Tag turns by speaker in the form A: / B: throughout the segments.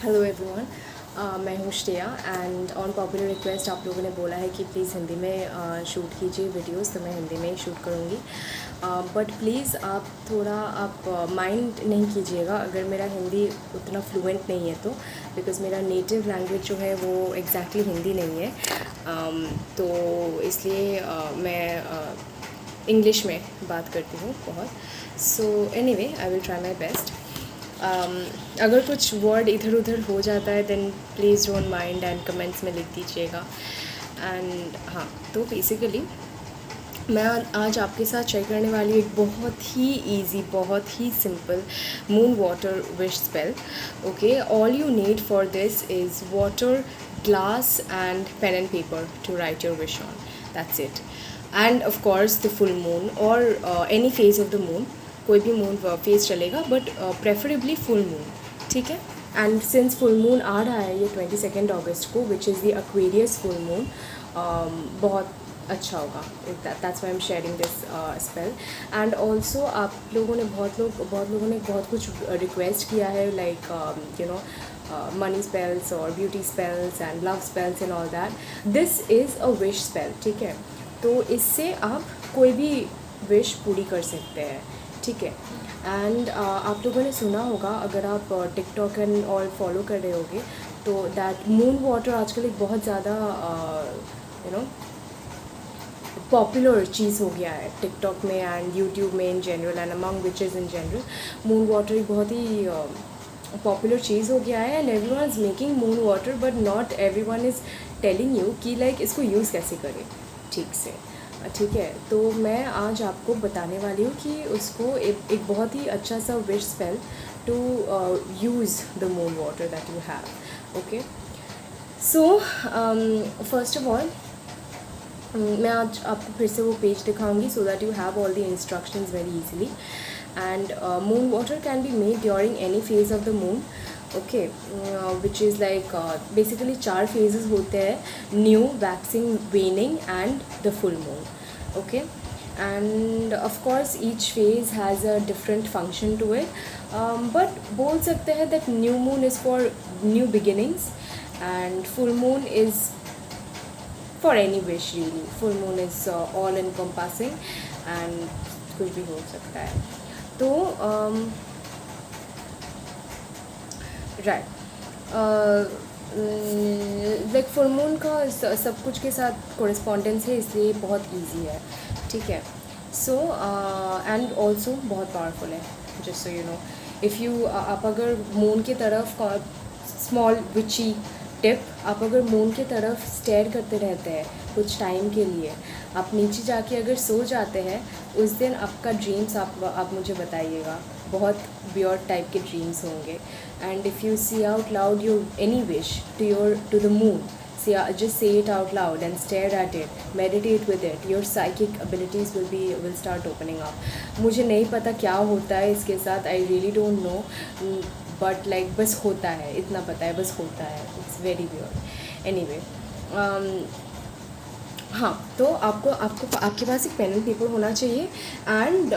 A: Hello everyone. मैं हूँ Shreya and on popular request आप लोगों ने बोला है कि प्लीज़ हिंदी में शूट कीजिए वीडियोस, तो मैं हिंदी में ही शूट करूँगी। बट प्लीज़ आप थोड़ा माइंड नहीं कीजिएगा अगर मेरा हिंदी उतना फ्लुएंट नहीं है तो, बिकॉज़ मेरा नेटिव लैंग्वेज जो है वो एग्जैक्टली हिंदी नहीं है। तो इसलिए मैं इंग्लिश में बात करती हूँ बहुत। So anyway I will try my best. अगर कुछ वर्ड इधर उधर हो जाता है then please don't mind and comments में लिख दीजिएगा। एंड हाँ, तो बेसिकली मैं आज आपके साथ शेयर करने वाली हूँ एक बहुत ही इजी, बहुत ही simple moon water wish spell. Okay, all you need for this is water, glass and pen and paper to write your wish on. That's it. And of course the full moon और any phase of the moon, कोई भी moon phase चलेगा but preferably full moon, ठीक है। And since full moon आ रहा है ये 22 अगस्त को, which is the Aquarius full moon, बहुत अच्छा होगा। That's why am sharing this spell. And also आप लोगों ने बहुत लोगों ने बहुत कुछ रिक्वेस्ट किया है, like you know money spells और beauty spells and love spells and all that. This is a wish spell, ठीक है। तो इससे आप कोई भी विश पूरी कर सकते हैं, ठीक है। एंड आप लोगों ने सुना होगा, अगर आप टिकटॉक एंड ऑल फॉलो कर रहे होगे, तो दैट मून वाटर आजकल एक बहुत ज़्यादा यू नो पॉपुलर चीज़ हो गया है टिकटॉक में एंड यूट्यूब में in general and among witches in general. Moon water एक बहुत ही पॉपुलर चीज़ हो गया है and everyone is making moon water, but not everyone is telling you कि लाइक इसको यूज़ कैसे करें ठीक से, ठीक है। तो मैं आज आपको बताने वाली हूँ कि उसको एक बहुत ही अच्छा सा wish spell to use the moon water that you have. Okay, so first of all मैं आज आपको फिर से वो पेज दिखाऊंगी so that you have all the instructions very easily. And moon water can be made during any phase of the moon, okay, which is like basically 4 phases होते हैं: new, waxing, waning and the full moon, okay. And of course each phase has a different function to it, but बोल सकते हैं that new moon is for new beginnings and full moon is for any wish really. Full moon is all encompassing and कुछ भी हो सकता है। तो right, like full moon का सब कुछ के साथ कोरिस्पॉन्डेंस है, इसलिए बहुत इजी है, ठीक है। सो एंड ऑल्सो बहुत पावरफुल है, just so you know. If you आप अगर मून की तरफ, स्मॉल विची टिप, आप अगर मून की तरफ स्टेयर करते रहते हैं कुछ टाइम के लिए, आप नीचे जाके अगर सो जाते हैं, उस दिन आपका ड्रीम्स आप मुझे बताइएगा, बहुत वियर्ड टाइप के ड्रीम्स होंगे। And if you see out loud your any wish to the moon, just say it out loud and stare at it, meditate with it, your psychic abilities will start opening up. मुझे नहीं पता क्या होता है इसके साथ, I really don't know, but like बस होता है, इतना पता है, बस होता है। It's very weird. एनीवे, हाँ, तो आपको आपको आपके पास एक पेन एंड पेपर होना चाहिए एंड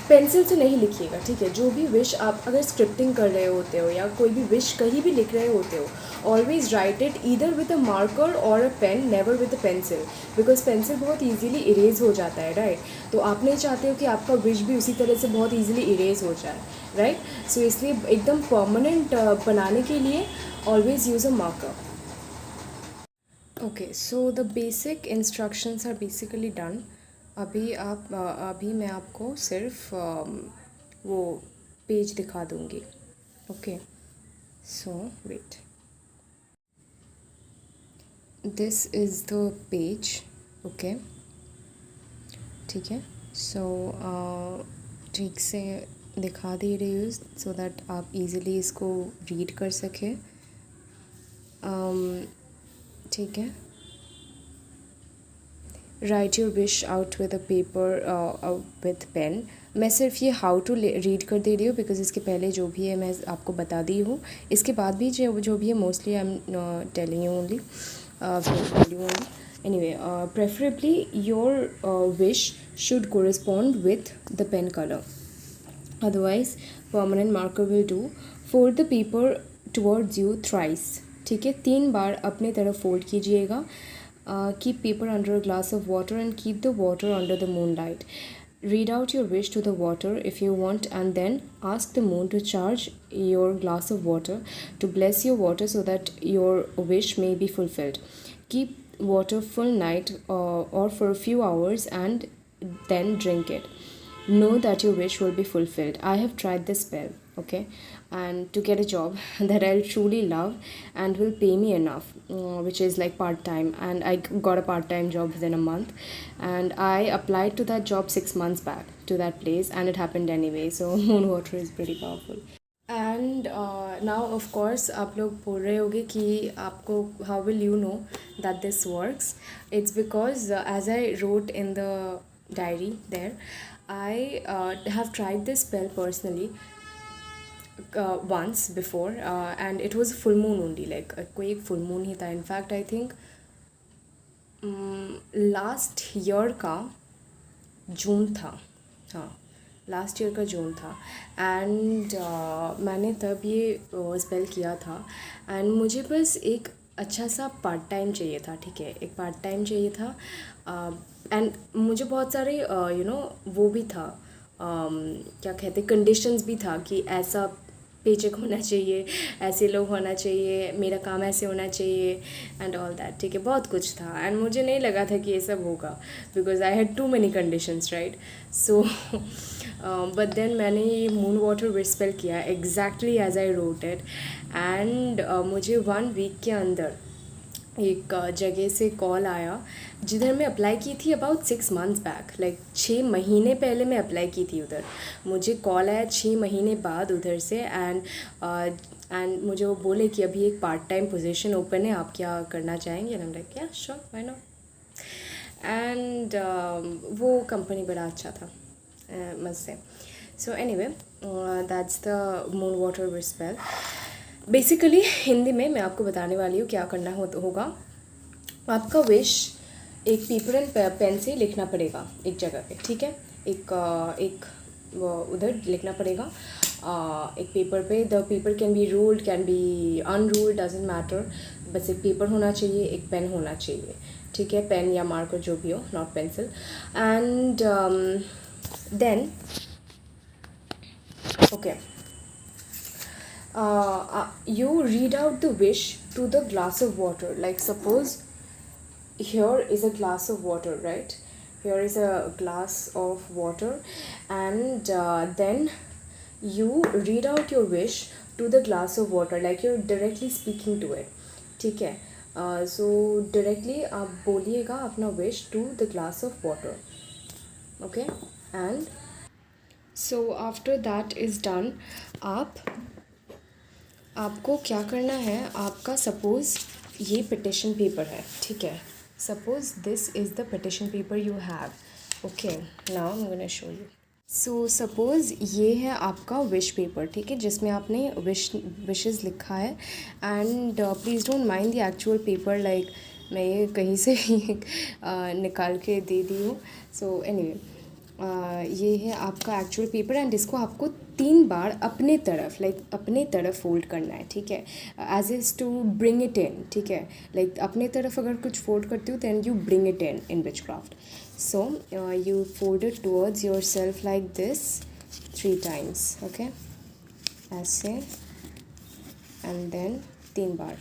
A: पेंसिल से नहीं लिखिएगा, ठीक है। जो भी विश आप अगर स्क्रिप्टिंग कर रहे होते हो या कोई भी विश कहीं भी लिख रहे होते हो, always write it either with a marker और a pen, never with a pencil, because pencil बहुत ईजिली इरेज हो जाता है, राइट। तो आप नहीं चाहते हो कि आपका विश भी उसी तरह से बहुत ईजिली इरेज हो जाए, राइट। सो इसलिए एकदम परमानेंट बनाने के लिए always use a marker. Okay, so the basic instructions are basically done. अभी मैं आपको सिर्फ वो पेज दिखा दूँगी, okay. So wait, this is the page, okay, ठीक है। सो ठीक से दिखा दे रही हूँ सो दैट आप इजीली इसको रीड कर सकें, ठीक है। Write your wish out with a paper with pen. मैं सिर्फ ये हाउ टू रीड कर दे रही हूँ बिकॉज इसके पहले जो भी है मैं आपको बता दी हूँ, इसके बाद भी जो भी है mostly I am telling you only, anyway, preferably your wish should correspond with the pen color, otherwise permanent marker will do. Fold the paper towards you thrice. ठीक है, 3 बार अपने तरफ फोल्ड कीजिएगा. Keep paper under a glass of water and keep the water under the moonlight. Read out your wish to the water if you want, and then ask the moon to charge your glass of water to bless your water so that your wish may be fulfilled. Keep water full night or for a few hours and then drink it. Know that your wish will be fulfilled. I have tried this spell, okay, and to get a job that I'll truly love and will pay me enough, which is like part-time, and I got a part-time job within a month, and I applied to that job 6 months back to that place, and it happened anyway. So moon water is pretty powerful. And now of course आप लोग बोल रहे होगे कि आपको how will you know that this works. It's because as I wrote in the diary there, I have tried this spell personally once before, and it was full moon only, like कोई एक full moon ही था. In fact I think last year का जून था, हाँ last year का जून था. And मैंने तब ये स्पेल किया था, एंड मुझे बस एक अच्छा सा पार्ट टाइम चाहिए था. ठीक है, एक पार्ट टाइम चाहिए था. एंड मुझे बहुत सारे वो भी था, क्या कहते कंडीशंस भी था कि ऐसा पेचेक होना चाहिए, ऐसे लोग होना चाहिए, मेरा काम ऐसे होना चाहिए एंड ऑल दैट. ठीक है, बहुत कुछ था, एंड मुझे नहीं लगा था कि ये सब होगा because I had too many conditions, right. So but then मैंने ये मून वाटर विश स्पेल किया exactly as I wrote it, and मुझे 1 वीक के अंदर एक जगह से कॉल आया जिधर मैं अप्लाई की थी अबाउट 6 मंथ्स बैक, लाइक 6 महीने पहले मैं अप्लाई की थी उधर. मुझे कॉल आया 6 महीने बाद उधर से, एंड मुझे वो बोले कि अभी एक पार्ट टाइम पोजीशन ओपन है, आप क्या करना चाहेंगे. एंड आई एम लाइक या श्योर व्हाई नॉट. एंड वो कंपनी बड़ा अच्छा था मज़े से. So anyway that's the moon water wish spell. Basically Hindi में मैं आपको बताने वाली हूँ क्या करना होगा. आपका विश एक पेपर एंड पेन से लिखना पड़ेगा एक जगह पे. ठीक है, एक उधर लिखना पड़ेगा एक पेपर पे. The paper can be ruled, can be unruled, doesn't matter. बस एक पेपर होना चाहिए, एक पेन होना चाहिए. ठीक है, पेन या मार्कर जो भी हो, not pencil. And then okay, you read out the wish to the glass of water. Like suppose here is a glass of water, right? Here is a glass of water, and then you read out your wish to the glass of water, like you're directly speaking to it. ठीक है, so directly आप बोलिएगा अपना wish to the glass of water. Okay, and so after that is done, आपको क्या करना है. आपका सपोज़ ये पिटिशन पेपर है, ठीक है. Suppose this is the petition paper you have. Okay, now I am gonna show you. So suppose ये है आपका विश पेपर, ठीक है, जिसमें आपने विशेस लिखा है. And please don't mind the actual paper, like मैं ये कहीं से निकाल के दे दी हूँ. सो एनीवे ये है आपका एक्चुअल पेपर, एंड इसको आपको 3 बार अपने तरफ, लाइक अपने तरफ फोल्ड करना है. ठीक है, as is to bring it in. ठीक है, लाइक अपने तरफ अगर कुछ फोल्ड करते हो then you bring it in witchcraft. So you fold it towards yourself like this 3 times. Okay, ऐसे, एंड देन 3 बार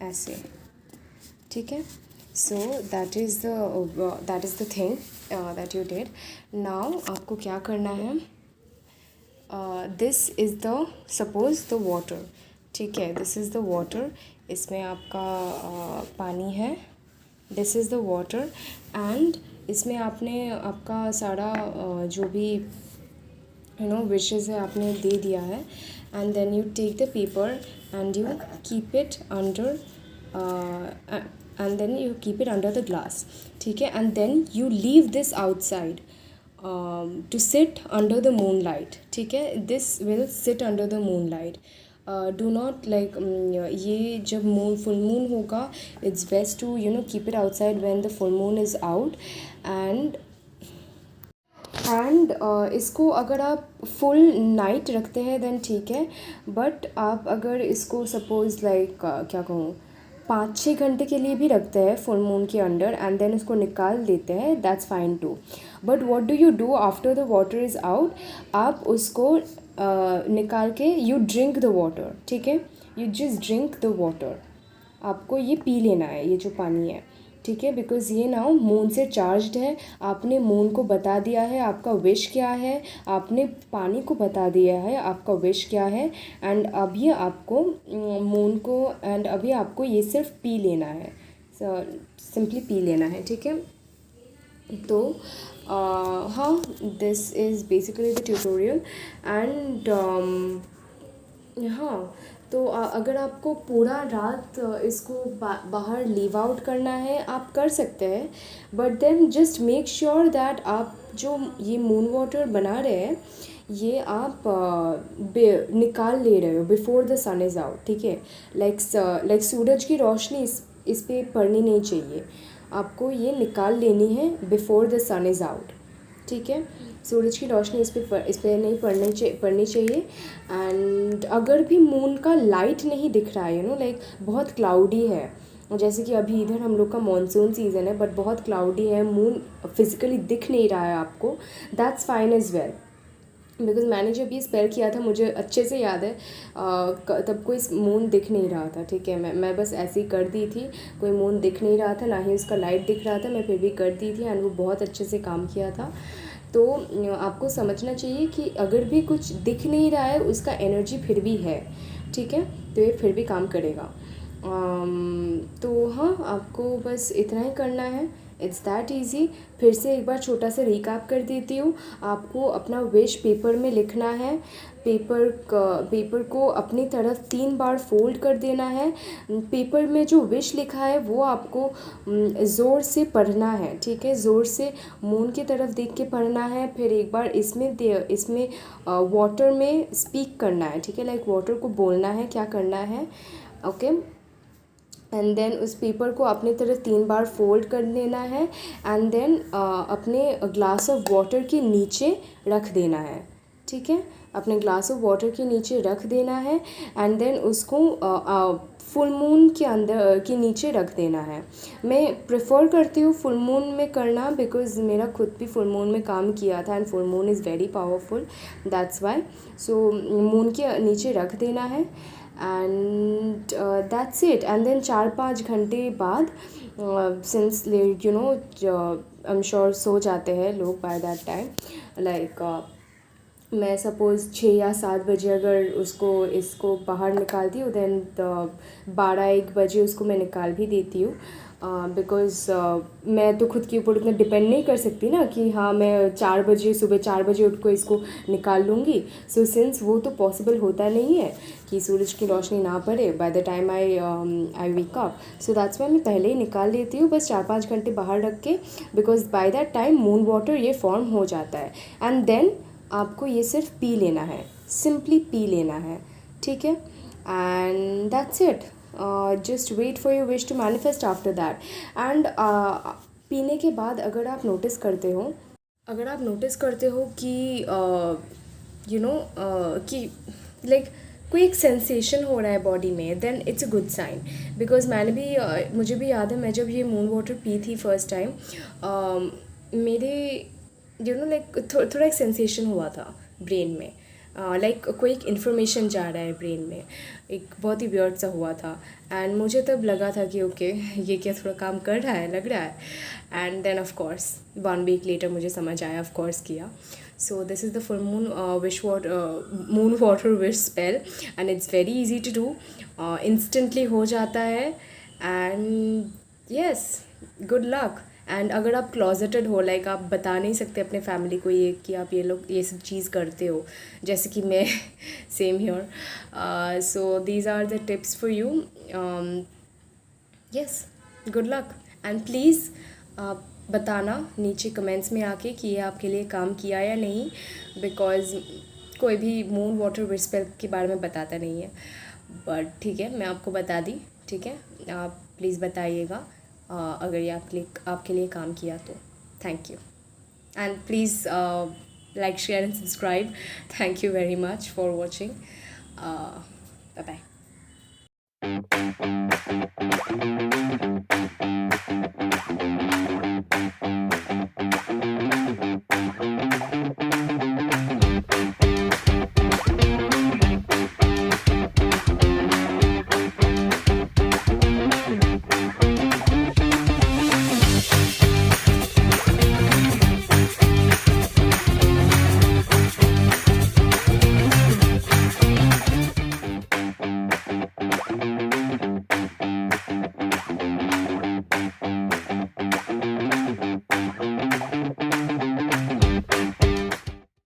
A: ऐसे. ठीक है, so that is the thing that you did. Now आपको क्या करना है. this is the suppose the water. ठीक है, this is the water. इसमें आपका पानी है. this is the water, and इसमें आपने आपका सारा जो भी wishes है आपने दे दिया है. and then you take the paper and you keep it under and then you keep it under the glass. ठीक है, and then you leave this outside to sit under the moonlight. ठीक है, this will sit under the moonlight. Do not like ये जब full moon होगा, it's best to keep it outside when the full moon is out. And and इसको अगर आप full night रखते हैं देन ठीक है, बट आप अगर इसको सपोज़ लाइक क्या कहूँ 5-6 घंटे के लिए भी रखते हैं फुल मून के अंडर एंड देन उसको निकाल देते हैं, that's fine too. But what do you do after the water is out, आप उसको निकाल के यू ड्रिंक द वाटर, ठीक है, you just drink the water, आपको ये पी लेना है ये जो पानी है, ठीक है, बिकॉज़ ये नाउ मून से चार्ज्ड है। आपने मून को बता दिया है आपका विश क्या है, आपने पानी को बता दिया है आपका विश क्या है, एंड अभी आपको मून को एंड अभी आपको ये सिर्फ पी लेना है, सिंपली पी लेना है, ठीक है। तो हाँ, this is basically the tutorial and हाँ। तो अगर आपको पूरा रात इसको बाहर लीव आउट करना है आप कर सकते हैं, but then just make sure that आप जो ये मून वाटर बना रहे हैं ये आप निकाल ले रहे हो before the sun is out, ठीक है। लाइक सूरज की रोशनी इस पे पड़नी नहीं चाहिए, आपको ये निकाल लेनी है before the sun is out, ठीक है। सूरज की रोशनी इस पे नहीं पड़नी चाहिए। एंड अगर भी मून का लाइट नहीं दिख रहा है, यू नो लाइक बहुत क्लाउडी है, जैसे कि अभी इधर हम लोग का मानसून सीज़न है बट बहुत क्लाउडी है, मून फिज़िकली दिख नहीं रहा है आपको, that's fine as well. Because मैंने जब ये स्पेल किया था मुझे अच्छे से याद है तब कोई मून दिख नहीं रहा था, ठीक है। मैं बस ऐसे ही कर दी थी, कोई मून दिख नहीं रहा था, ना ही उसका लाइट दिख रहा था, मैं फिर भी कर दी थी एंड वो बहुत अच्छे से काम किया था। तो आपको समझना चाहिए कि अगर भी कुछ दिख नहीं रहा है उसका एनर्जी फिर भी है, ठीक है, तो ये फिर भी काम करेगा। तो हाँ, आपको बस इतना ही करना है, इट्स दैट ईज़ी। फिर से एक बार छोटा सा रिकैप कर देती हूँ, आपको अपना विश पेपर में लिखना है, पेपर को अपनी तरफ 3 बार फोल्ड कर देना है, पेपर में जो विश लिखा है वो आपको ज़ोर से पढ़ना है, ठीक है, ज़ोर से मून की तरफ देख के पढ़ना है, फिर एक बार इसमें वाटर में स्पीक करना है, ठीक है, लाइक वाटर को बोलना है क्या करना है, ओके। एंड देन उस पेपर को अपनी तरफ 3 बार फोल्ड कर देना है एंड देन अपने ग्लास ऑफ वाटर के नीचे रख देना है, ठीक है, अपने ग्लास ऑफ वाटर के नीचे रख देना है एंड देन उसको फुल मून के अंदर के नीचे रख देना है। मैं प्रेफर करती हूँ फुल मून में करना बिकॉज़ मेरा खुद भी फुल मून में काम किया था and full moon is very powerful, that's why. So moon के नीचे रख देना है and that's it. And then 4-5 घंटे बाद since you know I am sure सो जाते हैं लोग बाय दैट टाइम, लाइक मैं सपोज़ 6 या 7 बजे अगर इसको बाहर निकालती हूँ देन 12-1 बजे उसको मैं निकाल भी देती हूँ, बिकॉज़ मैं तो खुद के ऊपर उतना डिपेंड नहीं कर सकती ना कि हाँ मैं सुबह 4 बजे उठ को इसको निकाल लूँगी। सो सिंस वो तो पॉसिबल होता नहीं है कि सूरज की रोशनी ना पड़े by the time I wake up, so that's why मैं पहले ही निकाल लेती हूँ बस 4-5 घंटे बाहर रख के, because bye that time moon water ये फॉर्म हो जाता है एंड देन आपको ये सिर्फ पी लेना है, सिंपली पी लेना है, ठीक है, and that's it. Just wait for your wish to manifest after that. And पीने के बाद अगर आप नोटिस करते हो कि यू नो कि लाइक कोई एक सेंसेशन हो रहा है बॉडी में, then it's a good sign. Because मुझे भी याद है मैं जब ये मून वाटर पी थी फर्स्ट टाइम, मेरे यू नो लाइक थोड़ा एक सेंसेशन हुआ था ब्रेन में, लाइक कोई एक इन्फॉर्मेशन जा रहा है ब्रेन में, एक बहुत ही वियर्ड सा हुआ था एंड मुझे तब लगा था कि ओके ये क्या थोड़ा काम कर रहा है, लग रहा है। And then of course 1 week later मुझे समझ आया, ऑफ कोर्स किया। So this is the full moon moon water wish spell and it's very easy to do, instantly हो जाता है and yes, good luck. And अगर आप क्लॉजेटेड हो, लाइक आप बता नहीं सकते अपने फैमिली को ये कि आप ये सब चीज़ करते हो, जैसे कि मैं same here, so these are the tips for you, yes, good luck and please आप बताना नीचे कमेंट्स में आके कि ये आपके लिए काम किया या नहीं, बिकॉज़ कोई भी मून वाटर विश स्पेल के बारे में बताता नहीं है, बट ठीक है मैं आपको बता दी, ठीक है, आप प्लीज़ बताइएगा अगर ये आपके लिए काम किया तो। Thank you. and please like, share and subscribe. Thank you very much for watching. Bye bye.